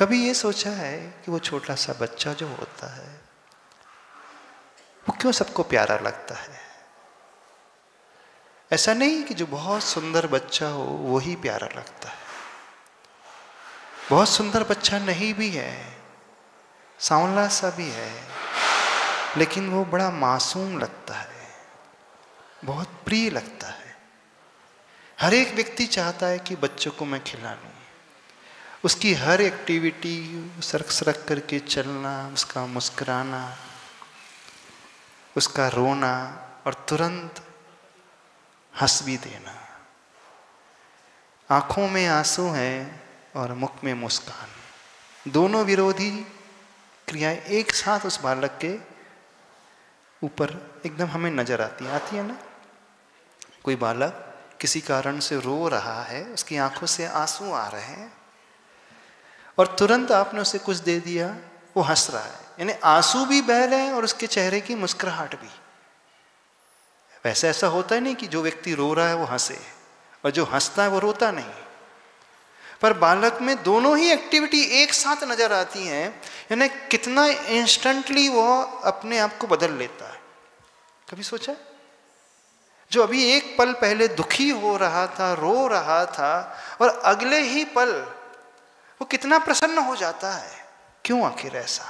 कभी ये सोचा है कि वो छोटा सा बच्चा जो होता है वो क्यों सबको प्यारा लगता है? ऐसा नहीं कि जो बहुत सुंदर बच्चा हो वो ही प्यारा लगता है। बहुत सुंदर बच्चा नहीं भी है, सांवला सा भी है, लेकिन वो बड़ा मासूम लगता है, बहुत प्रिय लगता है। हर एक व्यक्ति चाहता है कि बच्चों को मैं खिला लूं। उसकी हर एक्टिविटी, सरक सरक करके चलना, उसका मुस्कुराना, उसका रोना और तुरंत हंस भी देना। आंखों में आंसू हैं और मुख में मुस्कान, दोनों विरोधी क्रियाएं एक साथ उस बालक के ऊपर एकदम हमें नजर आती है ना। कोई बालक किसी कारण से रो रहा है, उसकी आंखों से आंसू आ रहे हैं और तुरंत आपने उसे कुछ दे दिया, वो हंस रहा है, यानी आंसू भी बह रहे हैं और उसके चेहरे की मुस्कुराहट भी। वैसे ऐसा होता है नहीं कि जो व्यक्ति रो रहा है वो हंसे और जो हंसता है वो रोता नहीं, पर बालक में दोनों ही एक्टिविटी एक साथ नजर आती हैं, यानी कितना इंस्टेंटली वो अपने आप को बदल लेता है। कभी सोचा? जो अभी एक पल पहले दुखी हो रहा था, रो रहा था, और अगले ही पल वो कितना प्रसन्न हो जाता है। क्यों आखिर ऐसा?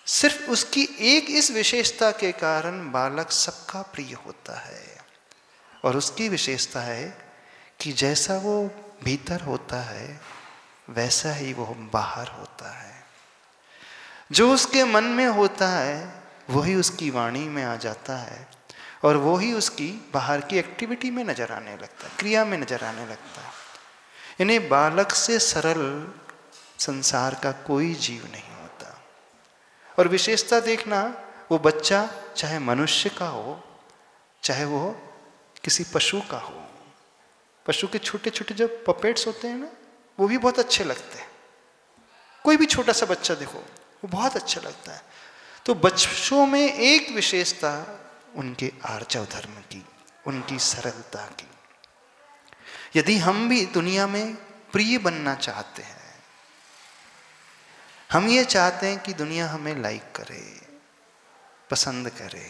सिर्फ उसकी एक इस विशेषता के कारण बालक सबका प्रिय होता है। और उसकी विशेषता है कि जैसा वो भीतर होता है वैसा ही वो बाहर होता है। जो उसके मन में होता है वही उसकी वाणी में आ जाता है और वही उसकी बाहर की एक्टिविटी में नजर आने लगता है, क्रिया में नजर आने लगता है। यानी बालक से सरल संसार का कोई जीव नहीं होता। और विशेषता देखना, वो बच्चा चाहे मनुष्य का हो, चाहे वो किसी पशु का हो। पशु के छोटे छोटे जो पपेट्स होते हैं ना, वो भी बहुत अच्छे लगते हैं। कोई भी छोटा सा बच्चा देखो, वो बहुत अच्छा लगता है। तो बच्चों में एक विशेषता उनके आर्जव धर्म की, उनकी सरलता की। यदि हम भी दुनिया में प्रिय बनना चाहते हैं, हम ये चाहते हैं कि दुनिया हमें लाइक करे, पसंद करे,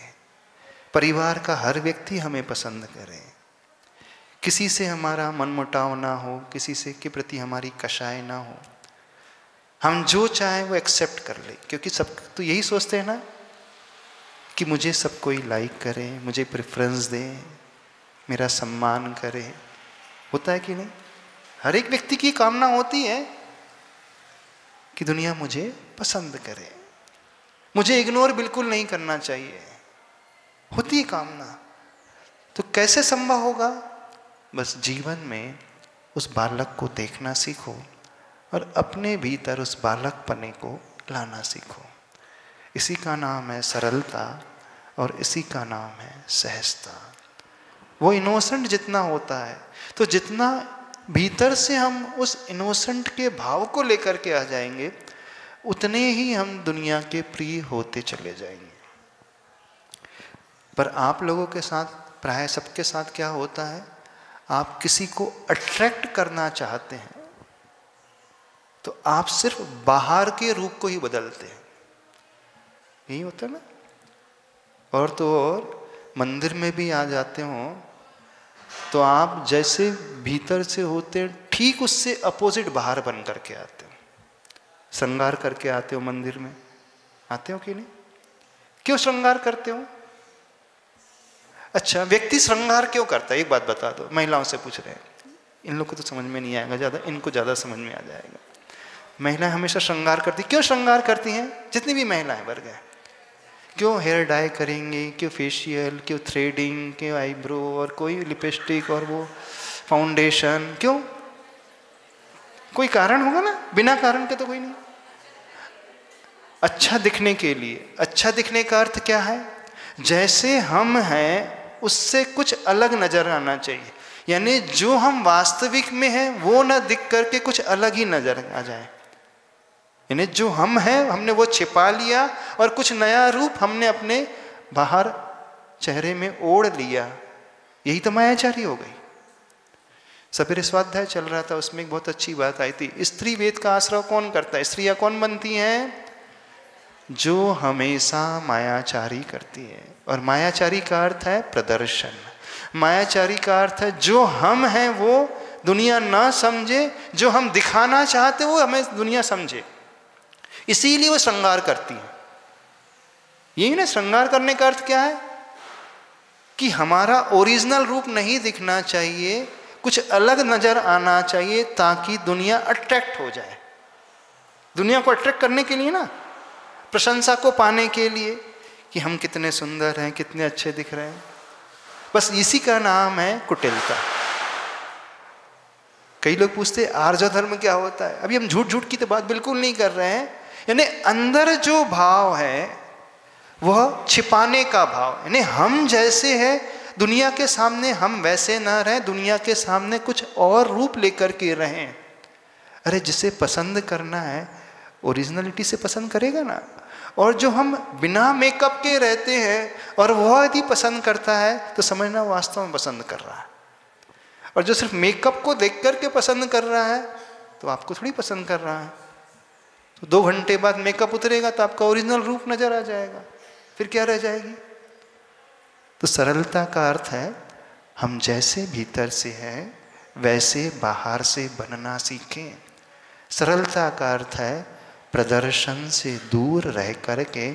परिवार का हर व्यक्ति हमें पसंद करे, किसी से हमारा मनमुटाव ना हो, किसी से के प्रति हमारी कषाय ना हो, हम जो चाहें वो एक्सेप्ट कर ले। क्योंकि सब तो यही सोचते हैं ना कि मुझे सब कोई लाइक करे, मुझे प्रेफरेंस दे, मेरा सम्मान करे। होता है कि नहीं? हर एक व्यक्ति की कामना होती है कि दुनिया मुझे पसंद करे, मुझे इग्नोर बिल्कुल नहीं करना चाहिए, होती है कामना। तो कैसे संभव होगा? बस जीवन में उस बालक को देखना सीखो और अपने भीतर उस बालक पने को लाना सीखो। इसी का नाम है सरलता और इसी का नाम है सहजता। वो इनोसेंट जितना होता है, तो जितना भीतर से हम उस इनोसेंट के भाव को लेकर के आ जाएंगे, उतने ही हम दुनिया के प्रिय होते चले जाएंगे। पर आप लोगों के साथ, प्राय सबके साथ क्या होता है, आप किसी को अट्रैक्ट करना चाहते हैं तो आप सिर्फ बाहर के रूप को ही बदलते हैं। यही होता है ना? और तो और मंदिर में भी आ जाते हो तो आप जैसे भीतर से होते हैं ठीक उससे अपोजिट बाहर बन करके आते हो। श्रृंगार करके आते हो मंदिर में, आते हो कि नहीं? क्यों श्रृंगार करते हो? अच्छा, व्यक्ति श्रृंगार क्यों करता है? एक बात बता दो, महिलाओं से पूछ रहे हैं, इन लोग को तो समझ में नहीं आएगा ज़्यादा, इनको ज़्यादा समझ में आ जाएगा। महिलाएं हमेशा श्रृंगार करती, क्यों श्रृंगार करती हैं? जितनी भी महिलाएं वर्ग हैं, क्यों हेयर डाई करेंगे, क्यों फेशियल, क्यों थ्रेडिंग, क्यों आईब्रो, और कोई लिपस्टिक और वो फाउंडेशन, क्यों? कोई कारण होगा ना, बिना कारण के तो कोई नहीं। अच्छा दिखने के लिए। अच्छा दिखने का अर्थ क्या है? जैसे हम हैं उससे कुछ अलग नजर आना चाहिए, यानी जो हम वास्तविक में हैं वो ना दिख करके कुछ अलग ही नजर आ जाए। यानी जो हम हैं हमने वो छिपा लिया और कुछ नया रूप हमने अपने बाहर चेहरे में ओढ़ लिया, यही तो मायाचारी हो गई। सवेरे स्वाध्याय चल रहा था, उसमें एक बहुत अच्छी बात आई थी। स्त्री वेद का आश्रय कौन करता है? स्त्रियां कौन बनती हैं? जो हमेशा मायाचारी करती है। और मायाचारी का अर्थ है प्रदर्शन। मायाचारी का अर्थ है जो हम हैं वो दुनिया ना समझे, जो हम दिखाना चाहते वो हमें दुनिया समझे, इसीलिए वो श्रृंगार करती है। यही ना, श्रृंगार करने का अर्थ क्या है? कि हमारा ओरिजिनल रूप नहीं दिखना चाहिए, कुछ अलग नजर आना चाहिए, ताकि दुनिया अट्रैक्ट हो जाए। दुनिया को अट्रैक्ट करने के लिए ना, प्रशंसा को पाने के लिए कि हम कितने सुंदर हैं, कितने अच्छे दिख रहे हैं, बस इसी का नाम है कुटिलता। कई लोग पूछते हैं आर्य धर्म क्या होता है? अभी हम झूठ झूठ की तो बात बिल्कुल नहीं कर रहे हैं। यानी अंदर जो भाव है वह छिपाने का भाव, यानी हम जैसे हैं दुनिया के सामने हम वैसे ना रहें, दुनिया के सामने कुछ और रूप लेकर के रहें। अरे जिसे पसंद करना है ओरिजिनलिटी से पसंद करेगा ना। और जो हम बिना मेकअप के रहते हैं और वह यदि पसंद करता है तो समझना वास्तव में पसंद कर रहा है। और जो सिर्फ मेकअप को देख करके पसंद कर रहा है तो आपको थोड़ी पसंद कर रहा है। तो 2 घंटे बाद मेकअप उतरेगा तो आपका ओरिजिनल रूप नजर आ जाएगा, फिर क्या रह जाएगी? तो सरलता का अर्थ है हम जैसे भीतर से हैं वैसे बाहर से बनना सीखें। सरलता का अर्थ है प्रदर्शन से दूर रह करके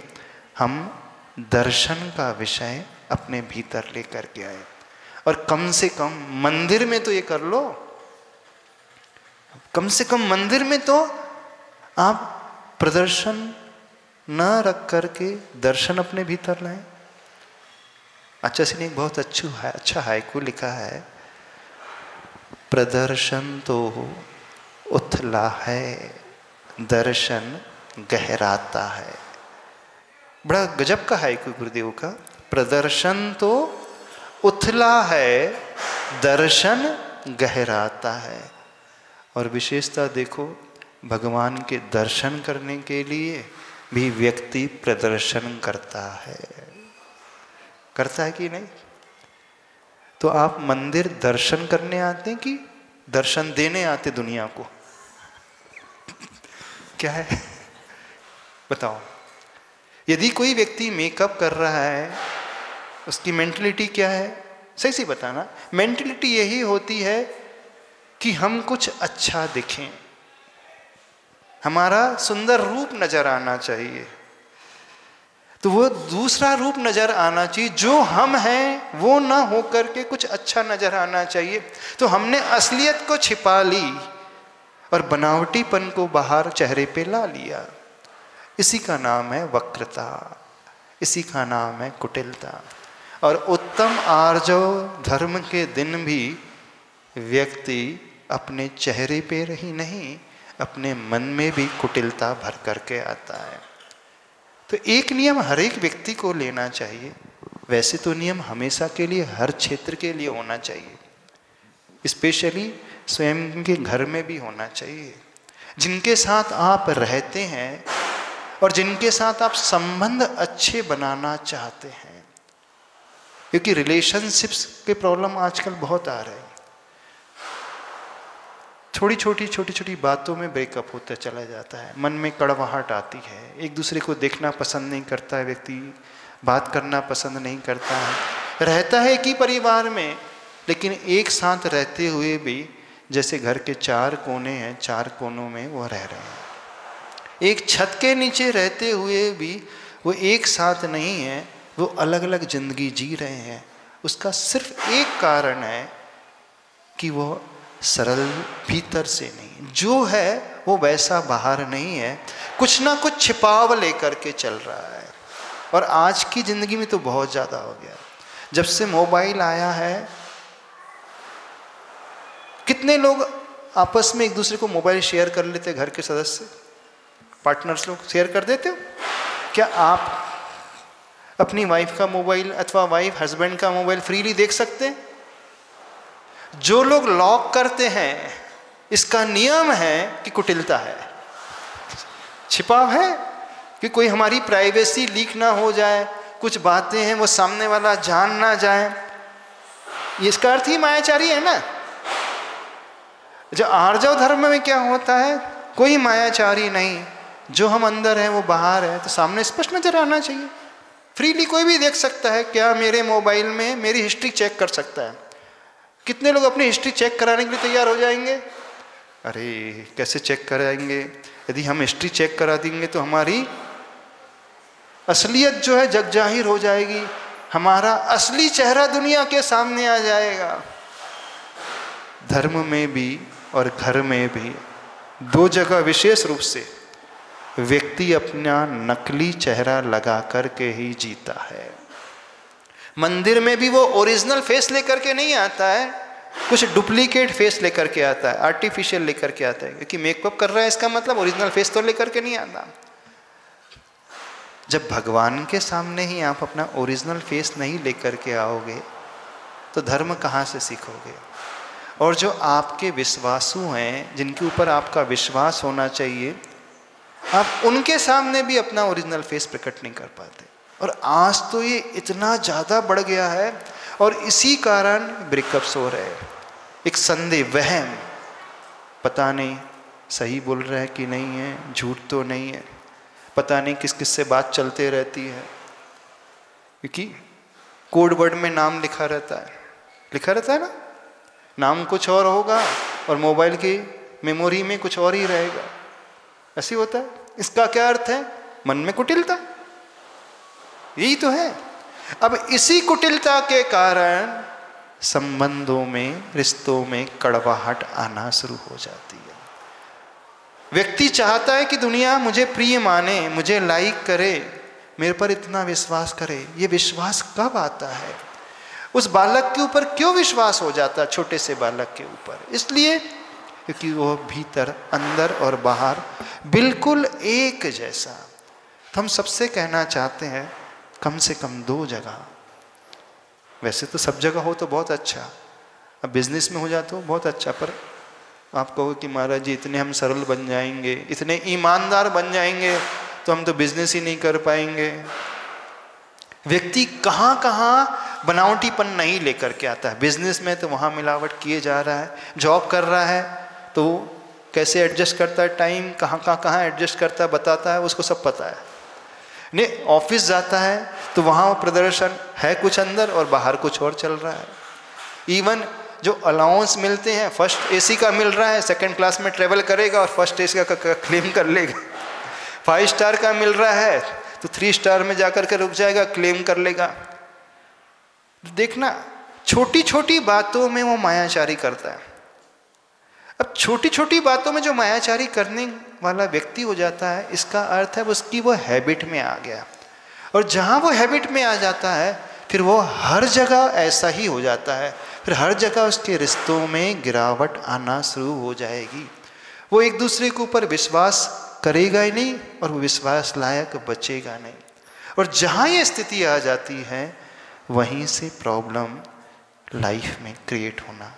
हम दर्शन का विषय अपने भीतर लेकर के आए। और कम से कम मंदिर में तो ये कर लो, कम से कम मंदिर में तो आप प्रदर्शन न रख करके दर्शन अपने भीतर लाएं। आचार्य ने एक बहुत अच्छा हाइकू लिखा है, प्रदर्शन तो उथला है, दर्शन गहराता है। बड़ा गजब का हाइकू गुरुदेव का। प्रदर्शन तो उथला है, दर्शन गहराता है। और विशेषता देखो, भगवान के दर्शन करने के लिए भी व्यक्ति प्रदर्शन करता है कि नहीं? तो आप मंदिर दर्शन करने आते हैं कि दर्शन देने आते दुनिया को? क्या है बताओ? यदि कोई व्यक्ति मेकअप कर रहा है, उसकी मेंटलिटी क्या है? सही से बताना। मेंटलिटी यही होती है कि हम कुछ अच्छा दिखें, हमारा सुंदर रूप नजर आना चाहिए। तो वो दूसरा रूप नजर आना चाहिए, जो हम हैं वो ना हो करके कुछ अच्छा नजर आना चाहिए। तो हमने असलियत को छिपा ली और बनावटीपन को बाहर चेहरे पे ला लिया। इसी का नाम है वक्रता, इसी का नाम है कुटिलता। और उत्तम आर्जव धर्म के दिन भी व्यक्ति अपने चेहरे पे ही नहीं, अपने मन में भी कुटिलता भर करके आता है। तो एक नियम हर एक व्यक्ति को लेना चाहिए। वैसे तो नियम हमेशा के लिए, हर क्षेत्र के लिए होना चाहिए, स्पेशली स्वयं के घर में भी होना चाहिए। जिनके साथ आप रहते हैं और जिनके साथ आप संबंध अच्छे बनाना चाहते हैं, क्योंकि रिलेशनशिप्स के प्रॉब्लम आजकल बहुत आ रहे हैं। छोटी छोटी बातों में ब्रेकअप होता चला जाता है, मन में कड़वाहट आती है, एक दूसरे को देखना पसंद नहीं करता है व्यक्ति, बात करना पसंद नहीं करता है, रहता है कि परिवार में, लेकिन एक साथ रहते हुए भी जैसे घर के 4 कोने हैं, 4 कोनों में वो रह रहे हैं। एक छत के नीचे रहते हुए भी वो एक साथ नहीं है, वो अलग अलग जिंदगी जी रहे हैं। उसका सिर्फ एक कारण है कि वो सरल भीतर से नहीं, जो है वो वैसा बाहर नहीं है, कुछ ना कुछ छिपाव लेकर के चल रहा है। और आज की जिंदगी में तो बहुत ज़्यादा हो गया। जब से मोबाइल आया है, कितने लोग आपस में एक दूसरे को मोबाइल शेयर कर लेते, घर के सदस्य पार्टनर्स लोग शेयर कर देते हो? क्या आप अपनी वाइफ का मोबाइल अथवा वाइफ हस्बैंड का मोबाइल फ्रीली देख सकते हैं? जो लोग लॉक करते हैं, इसका नियम है कि कुटिलता है, छिपाव है, कि कोई हमारी प्राइवेसी लीक ना हो जाए, कुछ बातें हैं वो सामने वाला जान ना जाए। इसका अर्थ ही मायाचारी है ना। जो आर्जव धर्म में क्या होता है, कोई मायाचारी नहीं, जो हम अंदर हैं वो बाहर है, तो सामने स्पष्ट नजर आना चाहिए। फ्रीली कोई भी देख सकता है। क्या मेरे मोबाइल में मेरी हिस्ट्री चेक कर सकता है? कितने लोग अपनी हिस्ट्री चेक कराने के लिए तैयार हो जाएंगे? अरे कैसे चेक कराएंगे? यदि हम हिस्ट्री चेक करा देंगे तो हमारी असलियत जो है जग जाहिर हो जाएगी, हमारा असली चेहरा दुनिया के सामने आ जाएगा। धर्म में भी और घर में भी दो जगह विशेष रूप से व्यक्ति अपना नकली चेहरा लगा करके ही जीता है। मंदिर में भी वो ओरिजिनल फेस लेकर के नहीं आता है, कुछ डुप्लीकेट फेस लेकर के आता है, आर्टिफिशियल लेकर के आता है, क्योंकि मेकअप कर रहा है इसका मतलब ओरिजिनल फेस तो लेकर के नहीं आता। जब भगवान के सामने ही आप अपना ओरिजिनल फेस नहीं लेकर के आओगे तो धर्म कहाँ से सीखोगे? और जो आपके विश्वासु हैं, जिनके ऊपर आपका विश्वास होना चाहिए, आप उनके सामने भी अपना ओरिजिनल फेस प्रकट नहीं कर पाते। और आज तो ये इतना ज़्यादा बढ़ गया है और इसी कारण ब्रेकअप्स हो रहे हैं। एक संदेह, वहम, पता नहीं सही बोल रहा है कि नहीं है, झूठ तो नहीं है, पता नहीं किस किस से बात चलते रहती है, क्योंकि कोड वर्ड में नाम लिखा रहता है ना, नाम कुछ और होगा और मोबाइल की मेमोरी में कुछ और ही रहेगा। ऐसी होता है। इसका क्या अर्थ है? मन में कुटिलता, यही तो है। अब इसी कुटिलता के कारण संबंधों में, रिश्तों में कड़वाहट आना शुरू हो जाती है। व्यक्ति चाहता है कि दुनिया मुझे प्रिय माने, मुझे लाइक करे, मेरे पर इतना विश्वास करे। ये विश्वास कब आता है? उस बालक के ऊपर क्यों विश्वास हो जाता है, छोटे से बालक के ऊपर? इसलिए क्योंकि वो भीतर, अंदर और बाहर बिल्कुल एक जैसा। तो हम सबसे कहना चाहते हैं कम से कम दो जगह, वैसे तो सब जगह हो तो बहुत अच्छा, अब बिजनेस में हो जाए तो बहुत अच्छा, पर आप कहो कि महाराज जी इतने हम सरल बन जाएंगे, इतने ईमानदार बन जाएंगे तो हम तो बिजनेस ही नहीं कर पाएंगे। व्यक्ति कहाँ कहाँ बनावटीपन नहीं लेकर के आता है। बिजनेस में तो वहाँ मिलावट किए जा रहा है, जॉब कर रहा है तो कैसे एडजस्ट करता है टाइम, कहाँ एडजस्ट करता है बताता है, उसको सब पता है। नहीं, ऑफिस जाता है तो वहाँ वो प्रदर्शन है कुछ अंदर और बाहर कुछ और चल रहा है। इवन जो अलाउंस मिलते हैं, फर्स्ट एसी का मिल रहा है, सेकंड क्लास में ट्रेवल करेगा और फर्स्ट एसी का क्लेम कर लेगा। 5 स्टार का मिल रहा है तो 3 स्टार में जाकर के रुक जाएगा, क्लेम कर लेगा। देखना, छोटी छोटी बातों में वो मायाचारी करता है। अब छोटी छोटी बातों में जो मायाचारी करने वाला व्यक्ति हो जाता है, इसका अर्थ है उसकी वो हैबिट में आ गया। और जहाँ वो हैबिट में आ जाता है फिर वो हर जगह ऐसा ही हो जाता है। फिर हर जगह उसके रिश्तों में गिरावट आना शुरू हो जाएगी। वो एक दूसरे के ऊपर विश्वास करेगा ही नहीं और वो विश्वास लायक बचेगा नहीं। और जहाँ ये स्थिति आ जाती है वहीं से प्रॉब्लम लाइफ में क्रिएट होना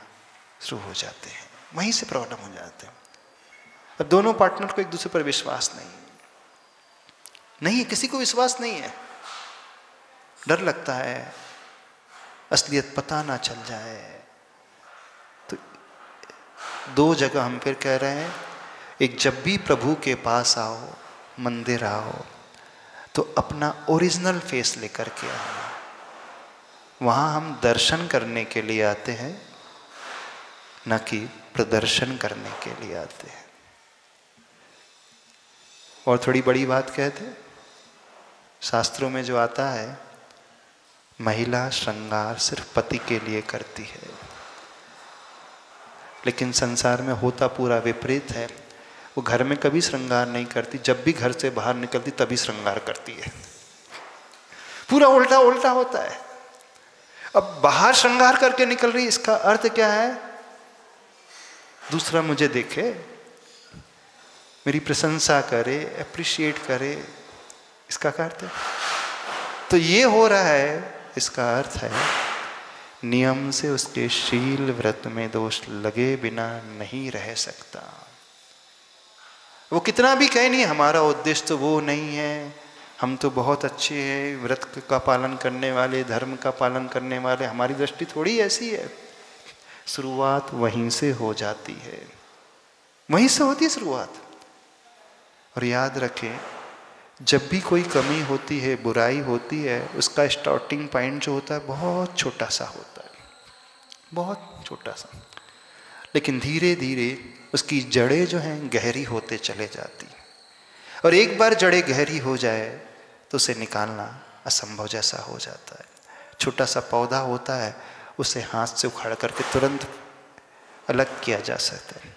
शुरू हो जाते हैं, वहीं से प्रॉब्लम हो जाते हैं। अब दोनों पार्टनर को एक दूसरे पर विश्वास नहीं है, किसी को विश्वास नहीं है, डर लगता है असलियत पता ना चल जाए। तो दो जगह हम फिर कह रहे हैं, एक जब भी प्रभु के पास आओ, मंदिर आओ, तो अपना ओरिजिनल फेस लेकर के आओ। वहाँ हम दर्शन करने के लिए आते हैं, न कि प्रदर्शन करने के लिए आते हैं। और थोड़ी बड़ी बात कहते, शास्त्रों में जो आता है, महिला श्रृंगार सिर्फ पति के लिए करती है, लेकिन संसार में होता पूरा विपरीत है। वो घर में कभी श्रृंगार नहीं करती, जब भी घर से बाहर निकलती तभी श्रृंगार करती है। पूरा उल्टा उल्टा होता है। अब बाहर श्रृंगार करके निकल रही, इसका अर्थ क्या है? दूसरा मुझे देखे, मेरी प्रशंसा करे, अप्रिशिएट करे, इसका क्या अर्थ है? तो ये हो रहा है, इसका अर्थ है नियम से उसके शील व्रत में दोष लगे बिना नहीं रह सकता। वो कितना भी कहे नहीं, हमारा उद्देश्य तो वो नहीं है, हम तो बहुत अच्छे हैं, व्रत का पालन करने वाले, धर्म का पालन करने वाले, हमारी दृष्टि थोड़ी ऐसी है। शुरुआत वहीं से हो जाती है। वहीं से होती है शुरुआत। और याद रखें, जब भी कोई कमी होती है, बुराई होती है, उसका स्टार्टिंग पॉइंट जो होता है बहुत छोटा सा होता है, बहुत छोटा सा, लेकिन धीरे धीरे उसकी जड़ें जो हैं गहरी होते चले जाती। और एक बार जड़ें गहरी हो जाए तो उसे निकालना असंभव जैसा हो जाता है। छोटा सा पौधा होता है, उसे हाथ से उखाड़ करके तुरंत अलग किया जा सकता है।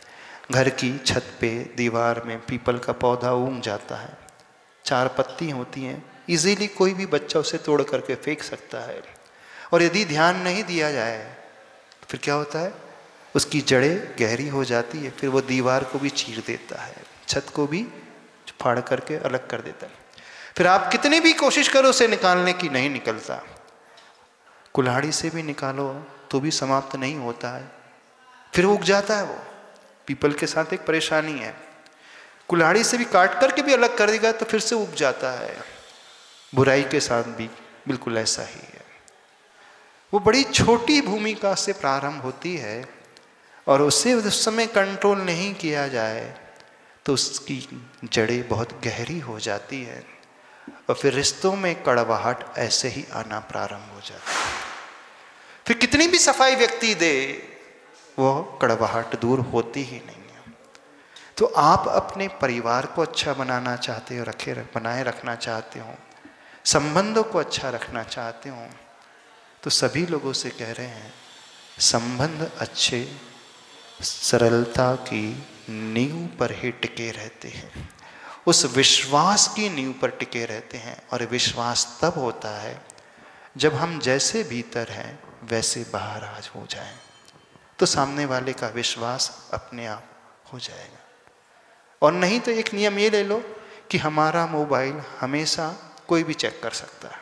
घर की छत पे, दीवार में पीपल का पौधा उग जाता है, 4 पत्ती होती हैं, इजीली कोई भी बच्चा उसे तोड़ करके फेंक सकता है। और यदि ध्यान नहीं दिया जाए तो फिर क्या होता है, उसकी जड़ें गहरी हो जाती है, फिर वो दीवार को भी चीर देता है, छत को भी फाड़ करके अलग कर देता है। फिर आप कितनी भी कोशिश करो उसे निकालने की, नहीं निकलता। कुल्हाड़ी से भी निकालो तो भी समाप्त नहीं होता है, फिर उग जाता है। वो पीपल के साथ एक परेशानी है, कुल्हाड़ी से भी काट करके भी अलग कर देगा तो फिर से उग जाता है। बुराई के साथ भी बिल्कुल ऐसा ही है। वो बड़ी छोटी भूमिका से प्रारंभ होती है और उसे उस समय कंट्रोल नहीं किया जाए तो उसकी जड़ें बहुत गहरी हो जाती है और फिर रिश्तों में कड़वाहट ऐसे ही आना प्रारंभ हो जाती है। फिर कितनी भी सफाई व्यक्ति दे, वो कड़वाहट दूर होती ही नहीं है। तो आप अपने परिवार को अच्छा बनाना चाहते हो, बनाए रखना चाहते हो, संबंधों को अच्छा रखना चाहते हो, तो सभी लोगों से कह रहे हैं, संबंध अच्छे सरलता की नींव पर ही टिके रहते हैं, उस विश्वास की नींव पर टिके रहते हैं। और विश्वास तब होता है जब हम जैसे भीतर हैं वैसे बाहर आज हो जाएं, तो सामने वाले का विश्वास अपने आप हो जाएगा। और नहीं तो एक नियम ये ले लो कि हमारा मोबाइल हमेशा कोई भी चेक कर सकता है,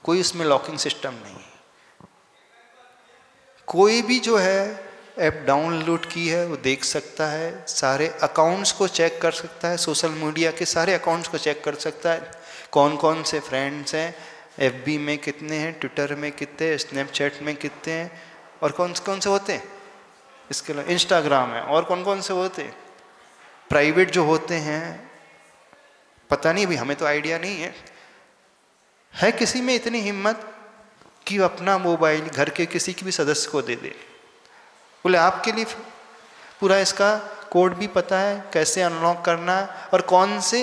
कोई उसमें लॉकिंग सिस्टम नहीं है, कोई भी जो है ऐप डाउनलोड की है वो देख सकता है, सारे अकाउंट्स को चेक कर सकता है, सोशल मीडिया के सारे अकाउंट्स को चेक कर सकता है, कौन कौन से फ्रेंड्स हैं, एफबी में कितने हैं, ट्विटर में कितने, स्नैपचैट में कितने हैं, और कौन कौन से होते हैं, इसके अलावा इंस्टाग्राम है, और कौन कौन से होते हैं, प्राइवेट जो होते हैं पता नहीं, भी हमें तो आइडिया नहीं है किसी में इतनी हिम्मत कि अपना मोबाइल घर के किसी की भी सदस्य को दे दे, बोले आपके लिए पूरा इसका कोड भी पता है, कैसे अनलॉक करना है और कौन से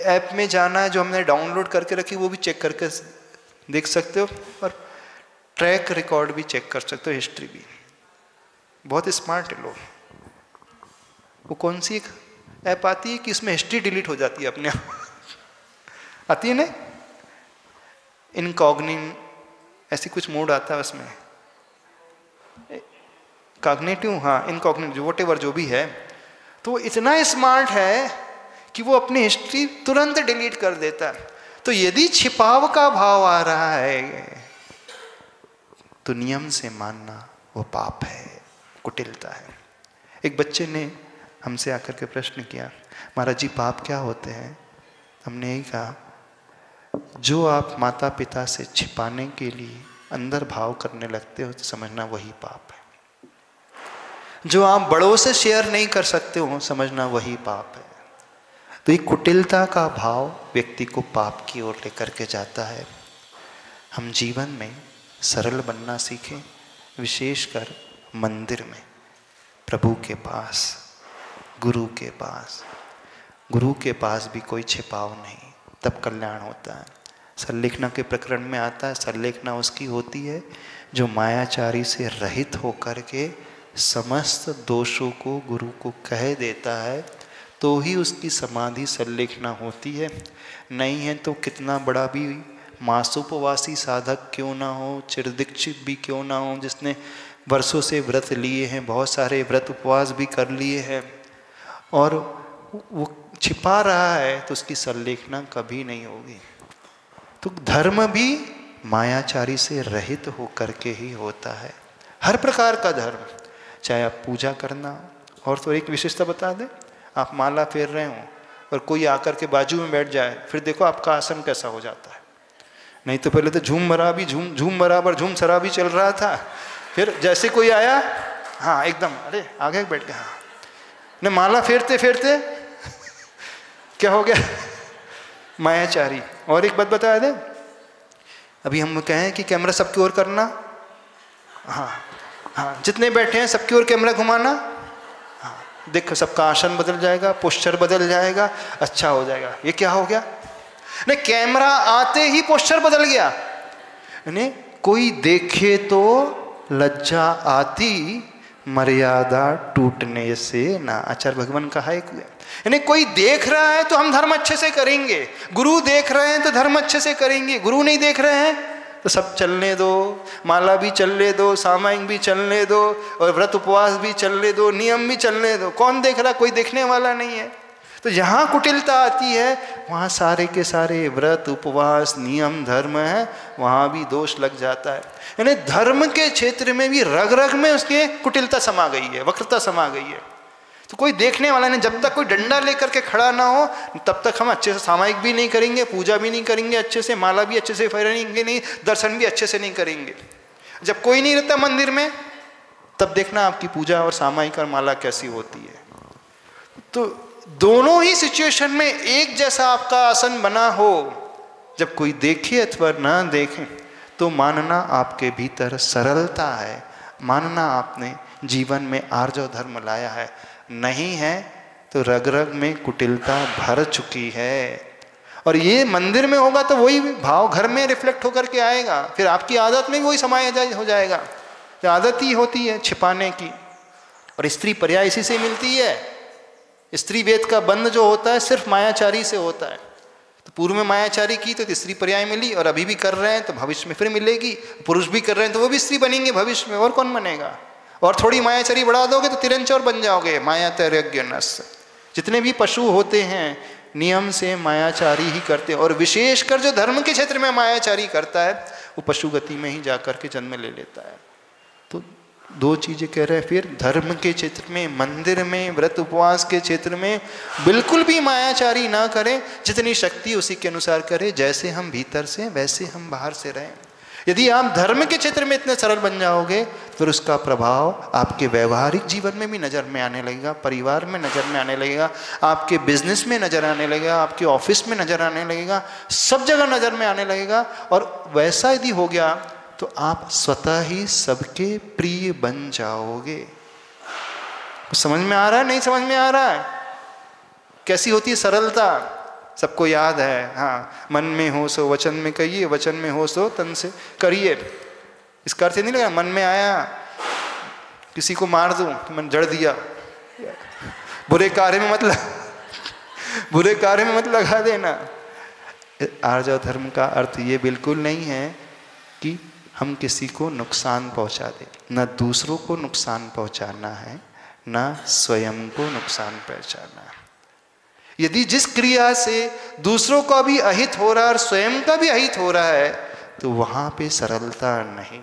ऐप में जाना है जो हमने डाउनलोड करके रखी वो भी चेक करके देख सकते हो, और ट्रैक रिकॉर्ड भी चेक कर सकते हो, हिस्ट्री भी। बहुत स्मार्ट है लोग। वो कौन सी एक ऐप आती है कि इसमें हिस्ट्री डिलीट हो जाती है अपने आप आती है ना, इनकॉग्निन ऐसी कुछ मोड आता है उसमें, कॉग्निटिव, हाँ इनकॉग्निटिव, व्हाटएवर जो भी है, तो इतना स्मार्ट है कि वो अपनी हिस्ट्री तुरंत डिलीट कर देता है। तो यदि छिपाव का भाव आ रहा है तो नियम से मानना वो पाप है, कुटिलता है। एक बच्चे ने हमसे आकर के प्रश्न किया, महाराज जी पाप क्या होते हैं? हमने यही कहा, जो आप माता पिता से छिपाने के लिए अंदर भाव करने लगते हो तो समझना वही पाप है। जो आप बड़ों से शेयर नहीं कर सकते हो समझना वही पाप है। तो ये कुटिलता का भाव व्यक्ति को पाप की ओर लेकर के जाता है। हम जीवन में सरल बनना सीखें, विशेषकर मंदिर में, प्रभु के पास, गुरु के पास। गुरु के पास भी कोई छिपाव नहीं, तब कल्याण होता है। संलेखना के प्रकरण में आता है, संलेखना उसकी होती है जो मायाचारी से रहित होकर के समस्त दोषों को गुरु को कह देता है, तो ही उसकी समाधि संलेखना होती है। नहीं है तो कितना बड़ा भी मासोपवासी साधक क्यों ना हो, चिरदीक्षित भी क्यों ना हो, जिसने वर्षों से व्रत लिए हैं, बहुत सारे व्रत उपवास भी कर लिए हैं, और वो छिपा रहा है तो उसकी संलेखना कभी नहीं होगी। तो धर्म भी मायाचारी से रहित होकर के ही होता है। हर प्रकार का धर्म, चाहे आप पूजा करना, और तो एक विशेषता बता दें, आप माला फेर रहे हो और कोई आकर के बाजू में बैठ जाए, फिर देखो आपका आसन कैसा हो जाता है। नहीं तो पहले तो झूम बराबर झूम शराबी चल रहा था, फिर जैसे कोई आया हाँ एकदम, अरे आगे बैठ गया। हाँ ने माला फेरते फेरते क्या हो गया, मायाचारी। और एक बात बता दे, अभी हम कहें कि कैमरा सबकी ओर करना, हाँ हाँ, जितने बैठे हैं सबकी ओर कैमरा घुमाना, हाँ देखो सबका आसन बदल जाएगा, पोस्चर बदल जाएगा, अच्छा हो जाएगा। ये क्या हो गया, नहीं कैमरा आते ही पोस्चर बदल गया। नहीं कोई देखे तो लज्जा आती, मर्यादा टूटने से ना, आचार्य भगवान कहा है। यानी कोई देख रहा है तो हम धर्म अच्छे से करेंगे, गुरु देख रहे हैं तो धर्म अच्छे से करेंगे, गुरु नहीं देख रहे हैं तो सब चलने दो, माला भी चलने दो, सामायिक भी चलने दो, और व्रत उपवास भी चलने दो, नियम भी चलने दो। कौन देख रहा, कोई देखने वाला नहीं है। तो जहाँ कुटिलता आती है वहाँ सारे के सारे व्रत उपवास नियम धर्म है, वहाँ भी दोष लग जाता है। यानी धर्म के क्षेत्र में भी रग रग में उसके कुटिलता समा गई है, वक्रता समा गई है। तो कोई देखने वाला नहीं, जब तक कोई डंडा लेकर के खड़ा ना हो तब तक हम अच्छे से सामायिक भी नहीं करेंगे, पूजा भी नहीं करेंगे अच्छे से, माला भी अच्छे से फेरेंगे नहीं, दर्शन भी अच्छे से नहीं करेंगे। जब कोई नहीं रहता मंदिर में तब देखना आपकी पूजा और सामायिक और माला कैसी होती है। तो दोनों ही सिचुएशन में एक जैसा आपका आसन बना हो, जब कोई देखे अथवा ना देखे तो मानना आपके भीतर सरलता है, मानना आपने जीवन में आर्जव धर्म लाया है। नहीं है तो रग रग में कुटिलता भर चुकी है। और ये मंदिर में होगा तो वही भाव घर में रिफ्लेक्ट होकर के आएगा, फिर आपकी आदत में भी वही समाया हो जाएगा। आदत ही होती है छिपाने की, और स्त्री पर्याय इसी से मिलती है। स्त्री वेद का बंध जो होता है सिर्फ मायाचारी से होता है। तो पूर्व में मायाचारी की तो स्त्री पर्याय मिली, और अभी भी कर रहे हैं तो भविष्य में फिर मिलेगी। पुरुष भी कर रहे हैं तो वो भी स्त्री बनेंगे भविष्य में, और कौन बनेगा। और थोड़ी मायाचारी बढ़ा दोगे तो तिरंचौर बन जाओगे, माया तैर्यज्ञ नस। जितने भी पशु होते हैं नियम से मायाचारी ही करते हैं, और विशेषकर जो धर्म के क्षेत्र में मायाचारी करता है वो पशु गति में ही जाकर के जन्म ले लेता है। तो दो चीजें कह रहे हैं फिर, धर्म के क्षेत्र में, मंदिर में, व्रत उपवास के क्षेत्र में बिल्कुल भी मायाचारी ना करें, जितनी शक्ति उसी के अनुसार करें। जैसे हम भीतर से वैसे हम बाहर से रहें। यदि आप धर्म के क्षेत्र में इतने सरल बन जाओगे फिर उसका प्रभाव आपके व्यवहारिक जीवन में भी नज़र में आने लगेगा, परिवार में नज़र में आने लगेगा, आपके बिजनेस में नज़र आने लगेगा, आपके ऑफिस में नज़र आने लगेगा, सब जगह नज़र में आने लगेगा। और वैसा यदि हो गया तो आप स्वतः ही सबके प्रिय बन जाओगे। समझ में आ रहा है, नहीं समझ में आ रहा है? कैसी होती है सरलता, सबको याद है। हाँ, मन में हो सो वचन में कहिए, वचन में हो सो तन से करिए। इसका अर्थ नहीं लगा मन में आया किसी को मार दूं तो मन जड़ दिया, बुरे कार्य में बुरे कार्य में मत लगा देना। आर्जव धर्म का अर्थ ये बिल्कुल नहीं है कि हम किसी को नुकसान पहुंचा दें, न दूसरों को नुकसान पहुंचाना है, न स्वयं को नुकसान पहुंचाना है। यदि जिस क्रिया से दूसरों का भी अहित हो रहा है और स्वयं का भी अहित हो रहा है तो वहाँ पे सरलता नहीं।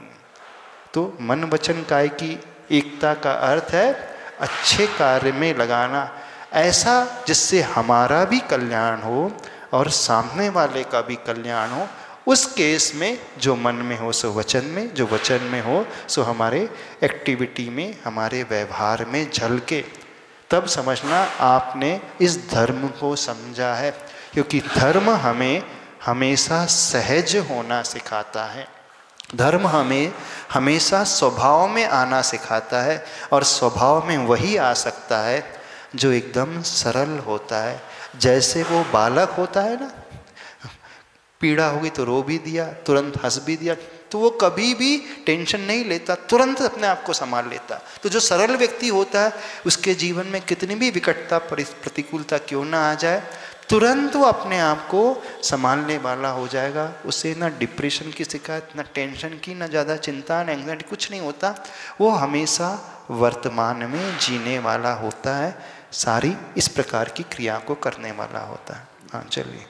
तो मन वचन काय की एकता का अर्थ है अच्छे कार्य में लगाना, ऐसा जिससे हमारा भी कल्याण हो और सामने वाले का भी कल्याण हो। उस केस में जो मन में हो सो वचन में, जो वचन में हो सो हमारे एक्टिविटी में, हमारे व्यवहार में झलके। तब समझना आपने इस धर्म को समझा है, क्योंकि धर्म हमें हमेशा सहज होना सिखाता है। धर्म हमें हमेशा स्वभाव में आना सिखाता है, और स्वभाव में वही आ सकता है जो एकदम सरल होता है। जैसे वो बालक होता है ना, पीड़ा होगी तो रो भी दिया, तुरंत हंस भी दिया, तो वो कभी भी टेंशन नहीं लेता, तुरंत अपने आप को संभाल लेता। तो जो सरल व्यक्ति होता है उसके जीवन में कितनी भी विकटता प्रतिकूलता क्यों ना आ जाए, तुरंत वो अपने आप को संभालने वाला हो जाएगा। उसे ना डिप्रेशन की शिकायत, ना टेंशन की, ना ज़्यादा चिंता, ना एंग्जाइटी, कुछ नहीं होता। वो हमेशा वर्तमान में जीने वाला होता है, सारी इस प्रकार की क्रिया को करने वाला होता है। हाँ चलिए।